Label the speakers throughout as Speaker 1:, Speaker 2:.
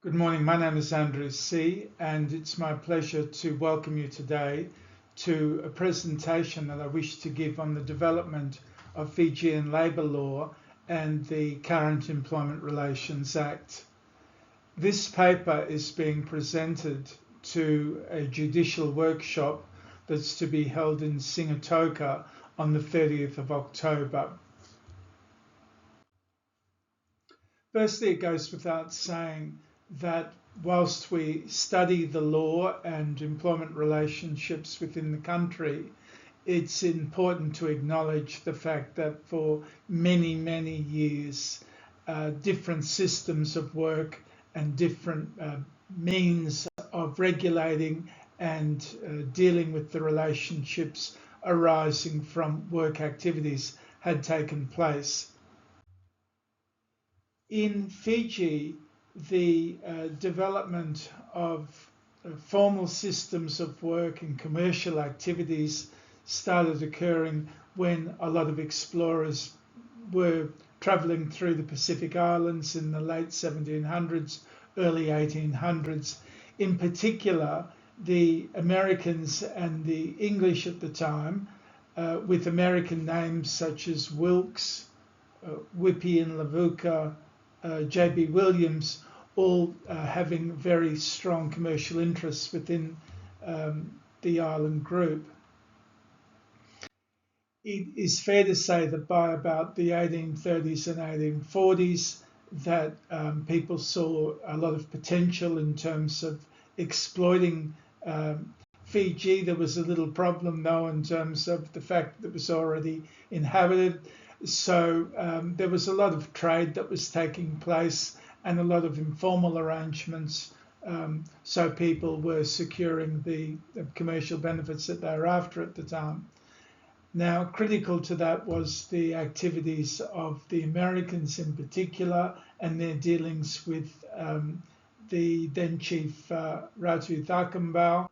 Speaker 1: Good morning, my name is Andrew C. and it's my pleasure to welcome you today to a presentation that I wish to give on the development of Fijian labour law and the current Employment Relations Act. This paper is being presented to a judicial workshop that's to be held in Sigatoka on the 30th of October. Firstly, it goes without saying that whilst we study the law and employment relationships within the country, it's important to acknowledge the fact that for many, many years, different systems of work and different means of regulating and dealing with the relationships arising from work activities had taken place. In Fiji, the development of formal systems of work and commercial activities started occurring when a lot of explorers were travelling through the Pacific Islands in the late 1700s, early 1800s. In particular, the Americans and the English at the time, with American names such as Wilkes, Whippy and Lavuka, J.B. Williams, all having very strong commercial interests within the island group. It is fair to say that by about the 1830s and 1840s that people saw a lot of potential in terms of exploiting Fiji. There was a little problem though in terms of the fact that it was already inhabited. So there was a lot of trade that was taking place and a lot of informal arrangements. So people were securing the commercial benefits that they were after at the time. Now, critical to that was the activities of the Americans in particular and their dealings with the then chief Ratu Thakambau.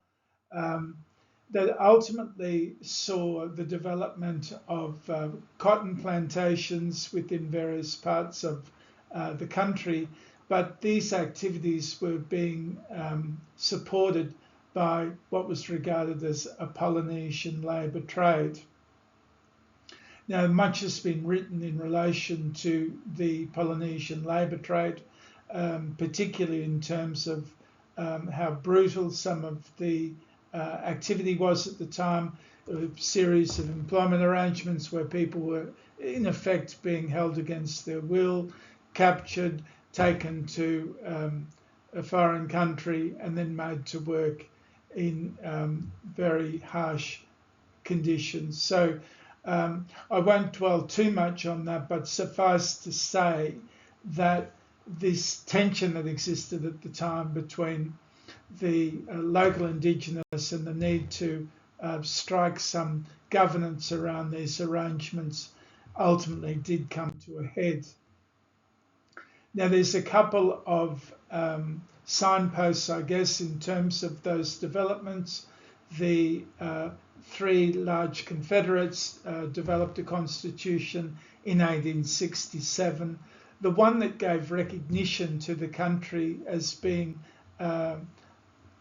Speaker 1: That ultimately saw the development of cotton plantations within various parts of the country, but these activities were being supported by what was regarded as a Polynesian labour trade. Now, much has been written in relation to the Polynesian labour trade, particularly in terms of how brutal some of the activity was at the time, a series of employment arrangements where people were in effect being held against their will, captured, taken to a foreign country and then made to work in very harsh conditions. So I won't dwell too much on that, but suffice to say that this tension that existed at the time between the local indigenous and the need to strike some governance around these arrangements ultimately did come to a head. Now there's a couple of signposts, I guess, in terms of those developments. The three large confederates developed a constitution in 1867. The one that gave recognition to the country as being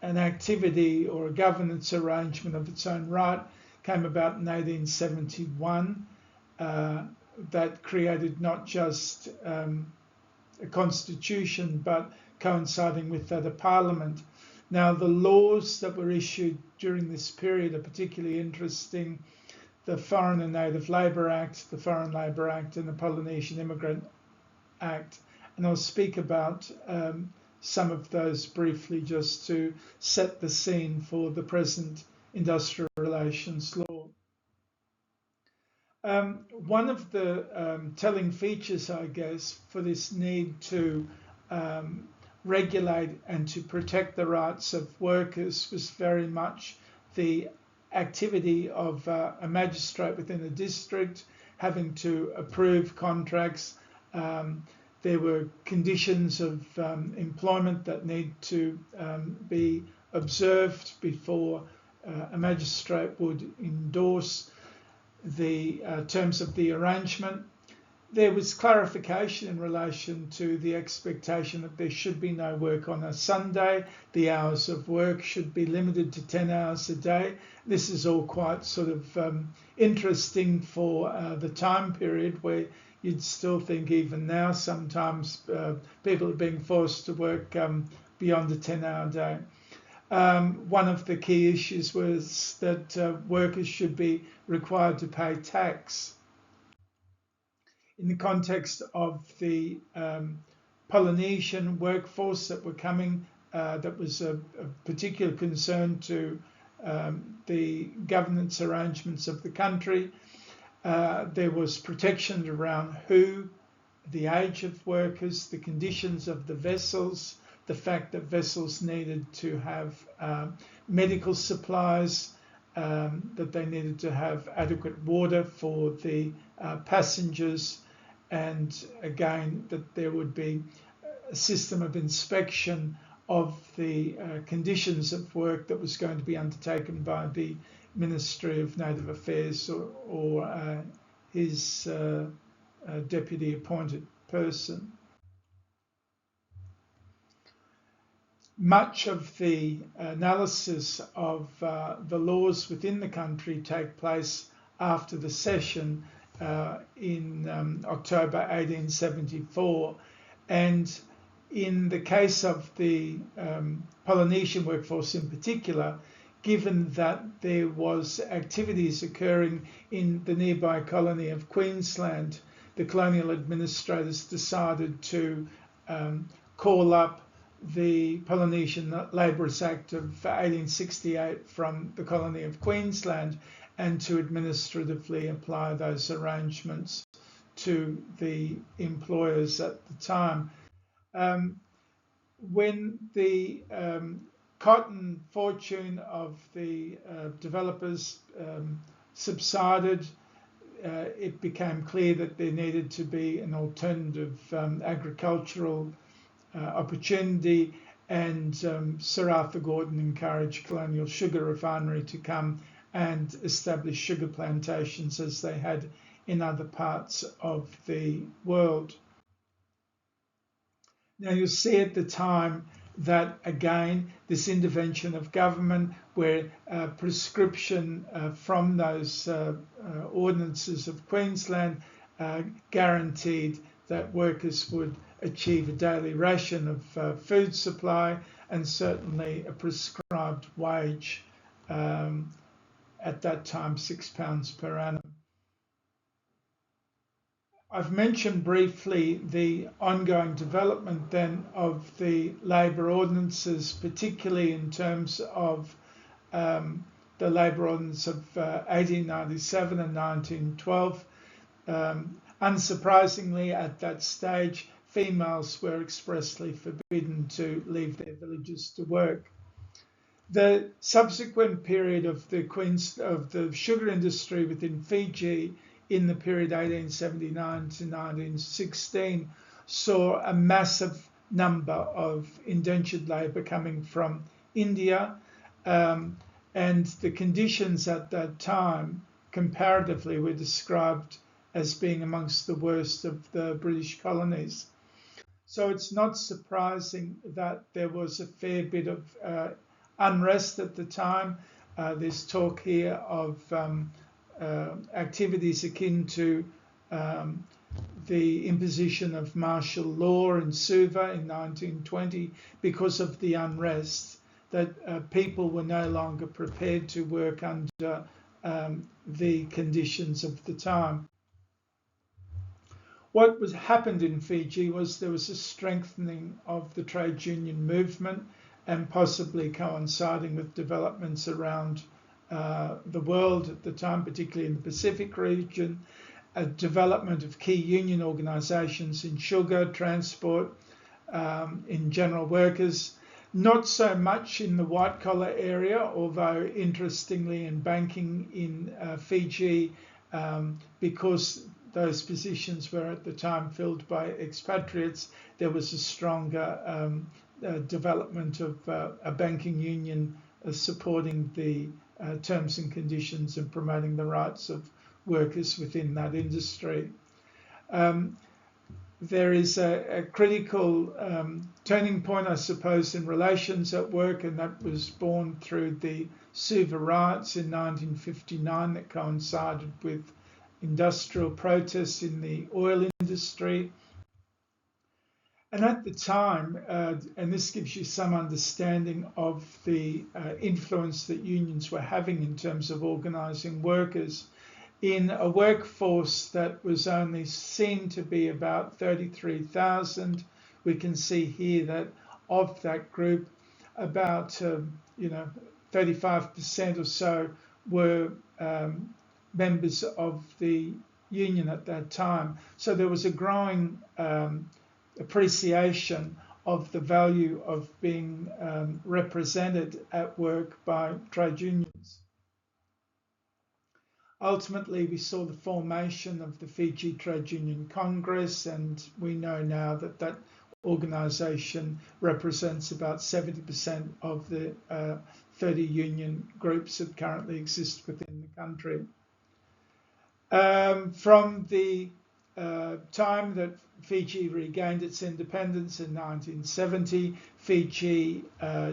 Speaker 1: an activity or a governance arrangement of its own right came about in 1871. That created not just a constitution, but coinciding with that, a parliament. Now, the laws that were issued during this period are particularly interesting. The Foreign and Native Labour Act, the Foreign Labour Act, and the Polynesian Immigrant Act. And I'll speak about some of those briefly just to set the scene for the present industrial relations law. One of the telling features, I guess, for this need to regulate and to protect the rights of workers was very much the activity of a magistrate within a district having to approve contracts. There were conditions of employment that need to be observed before a magistrate would endorse the terms of the arrangement. There was clarification in relation to the expectation that there should be no work on a Sunday. The hours of work should be limited to 10 hours a day. This is all quite sort of interesting for the time period, where you'd still think even now sometimes people are being forced to work beyond a 10-hour day. One of the key issues was that workers should be required to pay tax. In the context of the Polynesian workforce that were coming, that was a particular concern to the governance arrangements of the country. There was protection around the age of workers, the conditions of the vessels, the fact that vessels needed to have medical supplies, that they needed to have adequate water for the passengers, and again that there would be a system of inspection of the conditions of work that was going to be undertaken by the Ministry of Native Affairs or his deputy appointed person. Much of the analysis of the laws within the country take place after the session in October 1874, and in the case of the Polynesian workforce in particular, given that there was activities occurring in the nearby colony of Queensland, the colonial administrators decided to call up the Polynesian Labourers Act of 1868 from the colony of Queensland and to administratively apply those arrangements to the employers at the time. When the cotton fortune of the developers subsided, it became clear that there needed to be an alternative agricultural opportunity, and Sir Arthur Gordon encouraged Colonial Sugar Refinery to come and establish sugar plantations as they had in other parts of the world. Now you'll see at the time that again this intervention of government, where prescription from those ordinances of Queensland guaranteed that workers would achieve a daily ration of food supply and certainly a prescribed wage, at that time £6 per annum. I've mentioned briefly the ongoing development then of the labour ordinances, particularly in terms of the Labour Ordinance of 1897 and 1912. Unsurprisingly, at that stage, females were expressly forbidden to leave their villages to work. The subsequent period of the sugar industry within Fiji in the period 1879 to 1916 saw a massive number of indentured labour coming from India, and the conditions at that time comparatively were described as being amongst the worst of the British colonies. So it's not surprising that there was a fair bit of unrest at the time. There's talk here of activities akin to the imposition of martial law in Suva in 1920 because of the unrest, that people were no longer prepared to work under the conditions of the time. What happened in Fiji was there was a strengthening of the trade union movement, and possibly coinciding with developments around the world at the time, particularly in the Pacific region, a development of key union organisations in sugar, transport, in general workers, not so much in the white collar area, although interestingly in banking in Fiji, because those positions were at the time filled by expatriates, there was a stronger development of a banking union supporting the terms and conditions and promoting the rights of workers within that industry. Um, there is a critical turning point, I suppose, in relations at work, and that was born through the Suva riots in 1959 that coincided with industrial protests in the oil industry. And at the time, and this gives you some understanding of the influence that unions were having in terms of organising workers, in a workforce that was only seen to be about 33,000, we can see here that of that group, about 35% or so were members of the union at that time. So there was a growing appreciation of the value of being represented at work by trade unions. Ultimately, we saw the formation of the Fiji Trade Union Congress, and we know now that that organisation represents about 70% of the 30 union groups that currently exist within the country. From the time that Fiji regained its independence in 1970, Fiji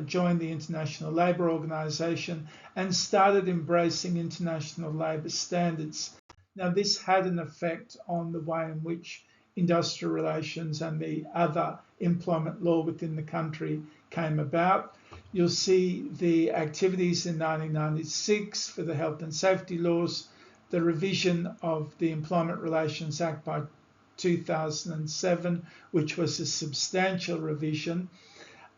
Speaker 1: joined the International Labour Organization and started embracing international labour standards. Now, this had an effect on the way in which industrial relations and the other employment law within the country came about. You'll see the activities in 1996 for the health and safety laws, the revision of the Employment Relations Act by 2007, which was a substantial revision,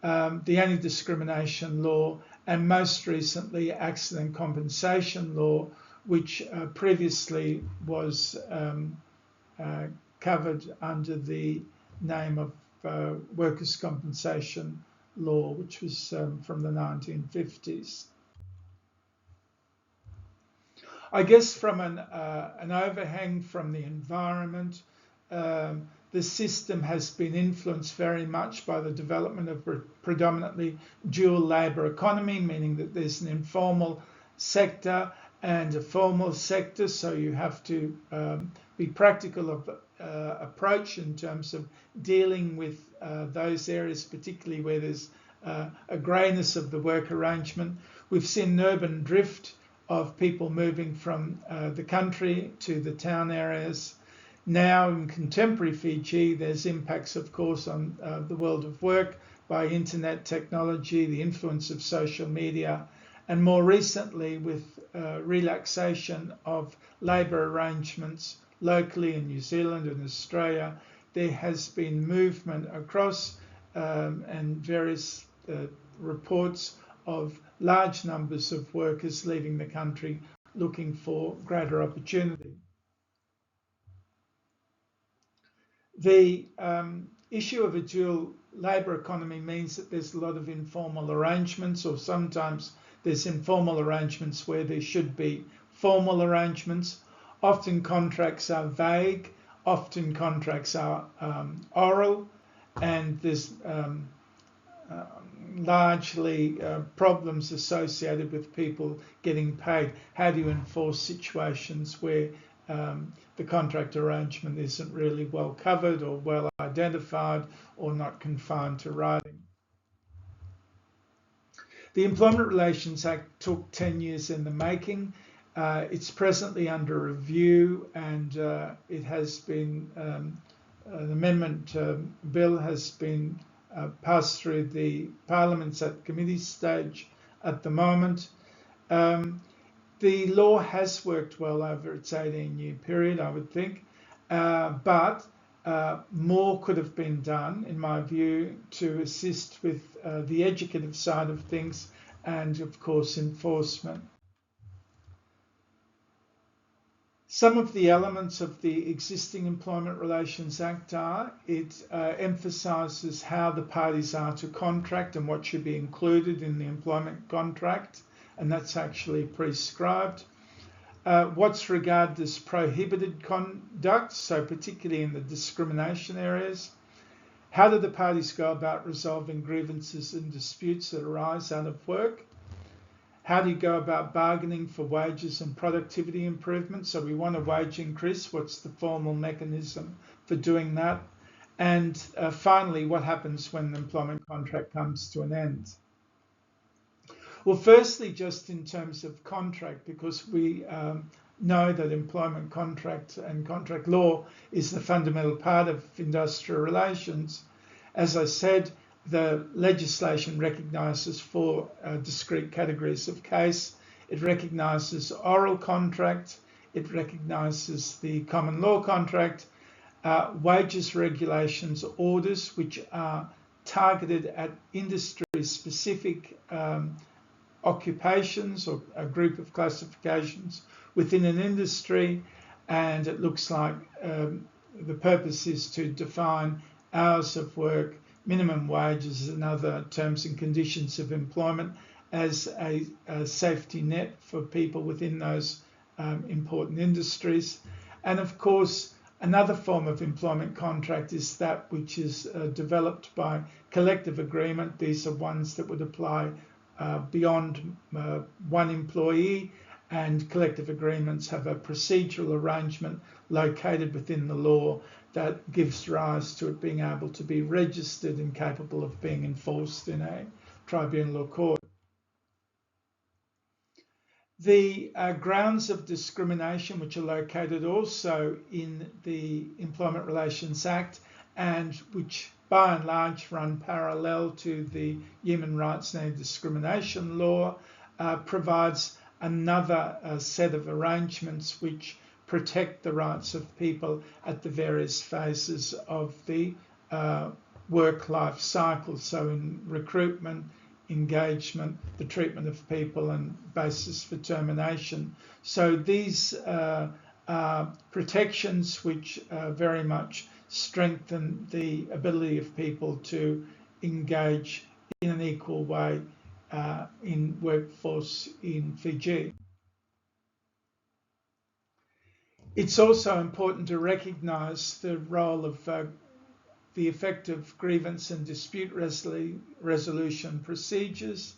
Speaker 1: the anti-discrimination law, and most recently accident compensation law, which previously was covered under the name of workers' compensation law, which was from the 1950s. I guess from an overhang from the environment, the system has been influenced very much by the development of a predominantly dual labour economy, meaning that there's an informal sector and a formal sector, so you have to be practical of approach in terms of dealing with those areas, particularly where there's a greyness of the work arrangement. We've seen an urban drift of people moving from the country to the town areas. Now in contemporary Fiji, there's impacts, of course, on the world of work by internet technology, the influence of social media, and more recently with relaxation of labour arrangements locally in New Zealand and Australia, there has been movement across and various reports of large numbers of workers leaving the country looking for greater opportunity. The issue of a dual labour economy means that there's a lot of informal arrangements, or sometimes there's informal arrangements where there should be formal arrangements. Often contracts are vague, often contracts are oral, and there's largely problems associated with people getting paid. How do you enforce situations where the contract arrangement isn't really well covered or well identified or not confined to writing? The Employment Relations Act took 10 years in the making. It's presently under review, and it has been, an amendment bill has been passed through the Parliament's at committee stage at the moment. The law has worked well over its 18-year period, I would think, but more could have been done, in my view, to assist with the educative side of things and, of course, enforcement. Some of the elements of the existing Employment Relations Act are, it emphasises how the parties are to contract and what should be included in the employment contract, and that's actually prescribed. What's regarded as prohibited conduct, so particularly in the discrimination areas. How do the parties go about resolving grievances and disputes that arise out of work? How do you go about bargaining for wages and productivity improvements? So we want a wage increase. What's the formal mechanism for doing that? And finally, what happens when the employment contract comes to an end? Well, firstly, just in terms of contract, because we know that employment contract and contract law is the fundamental part of industrial relations. As I said, the legislation recognises four discrete categories of case. It recognises oral contract, it recognises the common law contract, wages regulations orders, which are targeted at industry-specific occupations or a group of classifications within an industry, and it looks like the purpose is to define hours of work, minimum wages and other terms and conditions of employment as a safety net for people within those important industries. And of course, another form of employment contract is that which is developed by collective agreement. These are ones that would apply beyond one employee, and collective agreements have a procedural arrangement located within the law that gives rise to it being able to be registered and capable of being enforced in a tribunal or court. The grounds of discrimination, which are located also in the Employment Relations Act and which by and large run parallel to the Human Rights and Discrimination Law, provides another set of arrangements which protect the rights of people at the various phases of the work-life cycle. So in recruitment, engagement, the treatment of people and basis for termination. So these are protections which very much strengthen the ability of people to engage in an equal way in workforce in Fiji. It's also important to recognise the role of the effective grievance and dispute resolution procedures.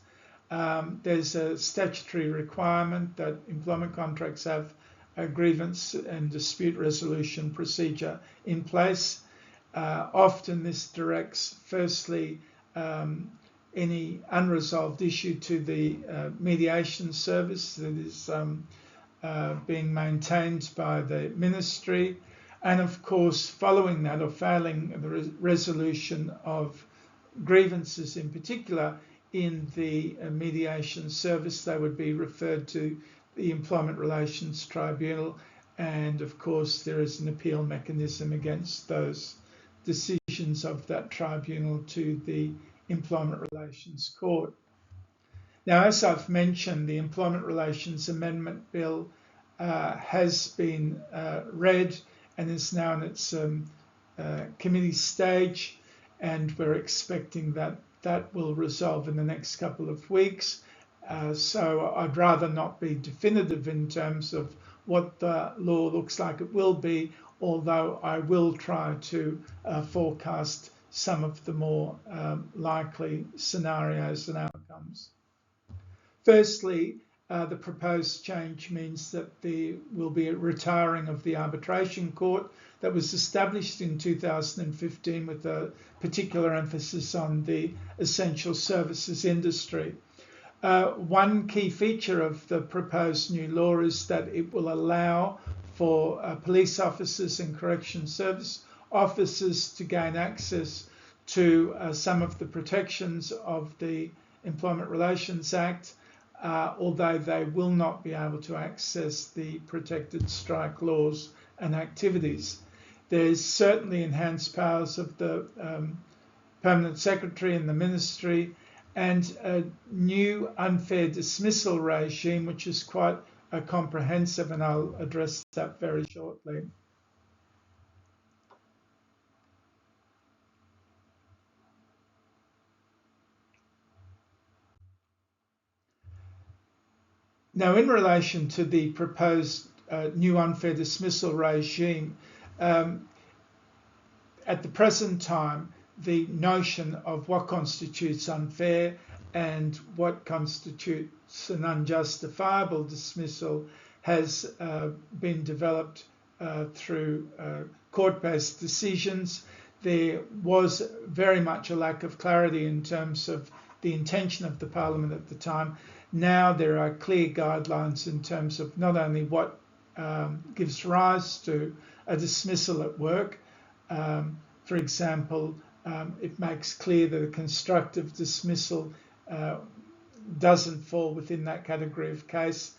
Speaker 1: There's a statutory requirement that employment contracts have a grievance and dispute resolution procedure in place. Often this directs, firstly, any unresolved issue to the mediation service that is being maintained by the ministry. And of course, following that or failing the resolution of grievances in particular in the mediation service, they would be referred to the Employment Relations Tribunal. And of course, there is an appeal mechanism against those decisions of that tribunal to the Employment Relations Court. Now, as I've mentioned, the Employment Relations Amendment Bill has been read and is now in its committee stage, and we're expecting that that will resolve in the next couple of weeks. So I'd rather not be definitive in terms of what the law looks like it will be, although I will try to forecast some of the more likely scenarios and outcomes. Firstly, the proposed change means that there will be a retiring of the arbitration court that was established in 2015 with a particular emphasis on the essential services industry. One key feature of the proposed new law is that it will allow for police officers and correction service officers to gain access to some of the protections of the Employment Relations Act, although they will not be able to access the protected strike laws and activities. There's certainly enhanced powers of the Permanent Secretary and the Ministry, and a new unfair dismissal regime, which is quite comprehensive, and I'll address that very shortly. Now, in relation to the proposed new unfair dismissal regime, at the present time, the notion of what constitutes unfair and what constitutes an unjustifiable dismissal has been developed through court-based decisions. There was very much a lack of clarity in terms of the intention of the Parliament at the time. Now there are clear guidelines in terms of not only what gives rise to a dismissal at work. For example, it makes clear that a constructive dismissal doesn't fall within that category of case,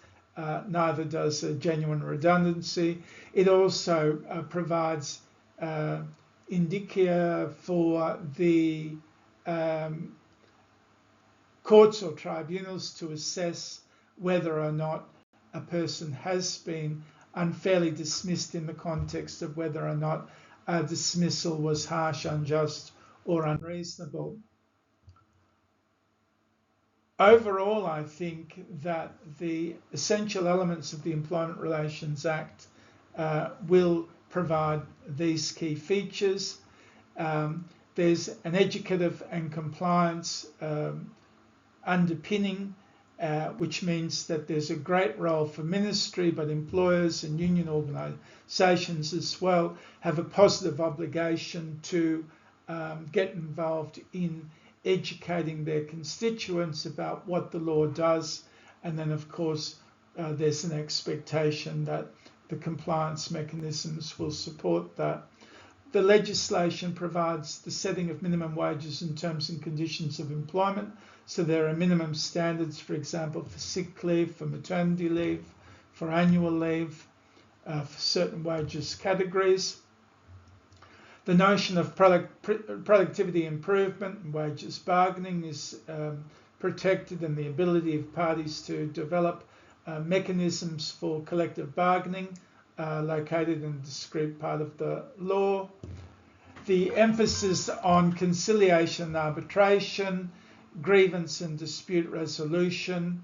Speaker 1: neither does a genuine redundancy. It also provides indicia for the courts or tribunals to assess whether or not a person has been unfairly dismissed in the context of whether or not a dismissal was harsh, unjust, or unreasonable. Overall, I think that the essential elements of the Employment Relations Act will provide these key features. There's an educative and compliance underpinning, which means that there's a great role for ministry, but employers and union organisations as well have a positive obligation to get involved in educating their constituents about what the law does. And then, of course, there's an expectation that the compliance mechanisms will support that. The legislation provides the setting of minimum wages and terms and conditions of employment. So there are minimum standards, for example, for sick leave, for maternity leave, for annual leave, for certain wages categories. The notion of productivity improvement and wages bargaining is protected, and the ability of parties to develop mechanisms for collective bargaining located in a discrete part of the law. The emphasis on conciliation and arbitration, grievance and dispute resolution.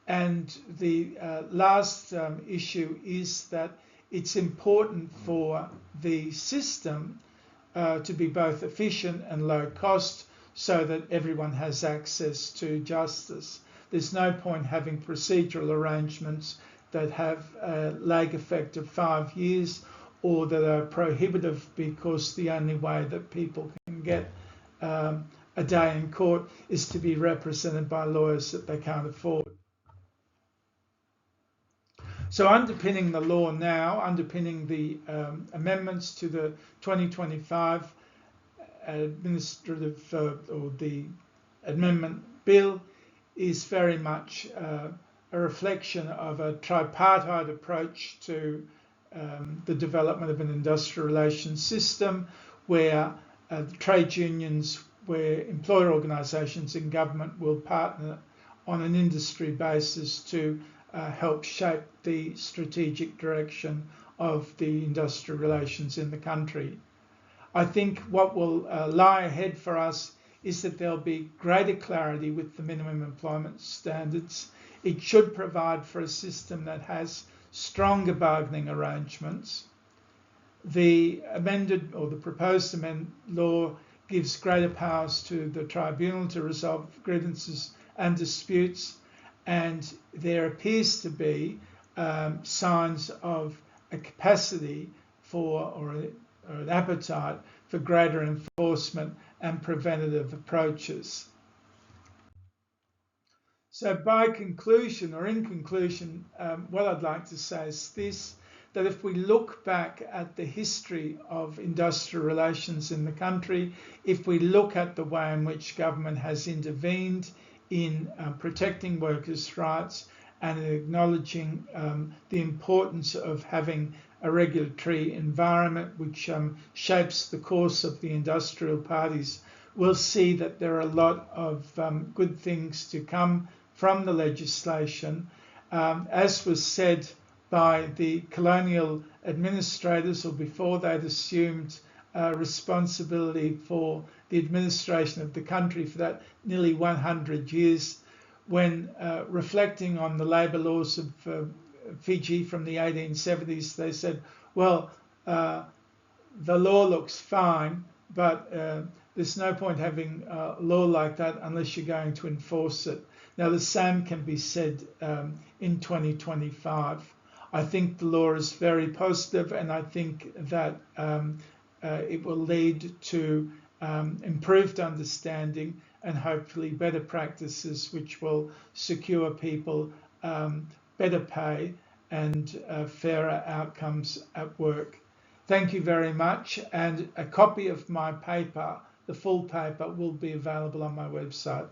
Speaker 1: And the last issue is that it's important for the system to be both efficient and low cost so that everyone has access to justice. There's no point having procedural arrangements that have a lag effect of 5 years or that are prohibitive because the only way that people can get a day in court is to be represented by lawyers that they can't afford. So underpinning the law now, underpinning the amendments to the 2025 administrative or the amendment bill is very much a reflection of a tripartite approach to the development of an industrial relations system where trade unions, where employer organisations and government will partner on an industry basis to help shape the strategic direction of the industrial relations in the country. I think what will lie ahead for us is that there'll be greater clarity with the minimum employment standards. It should provide for a system that has stronger bargaining arrangements. The amended or the proposed amended law gives greater powers to the tribunal to resolve grievances and disputes, and there appears to be signs of a capacity for or an appetite for greater enforcement and preventative approaches. So by conclusion, or in conclusion, what I'd like to say is this, that if we look back at the history of industrial relations in the country, if we look at the way in which government has intervened in protecting workers' rights and acknowledging the importance of having a regulatory environment which shapes the course of the industrial parties, we'll see that there are a lot of good things to come from the legislation. As was said by the colonial administrators, or before they'd assumed responsibility for the administration of the country for that nearly 100 years, when reflecting on the labour laws of Fiji from the 1870s, they said, well, the law looks fine, but there's no point having a law like that unless you're going to enforce it. Now, the same can be said in 2025. I think the law is very positive, and I think that it will lead to improved understanding and hopefully better practices, which will secure people better pay and fairer outcomes at work. Thank you very much, and a copy of my paper, the full paper, will be available on my website.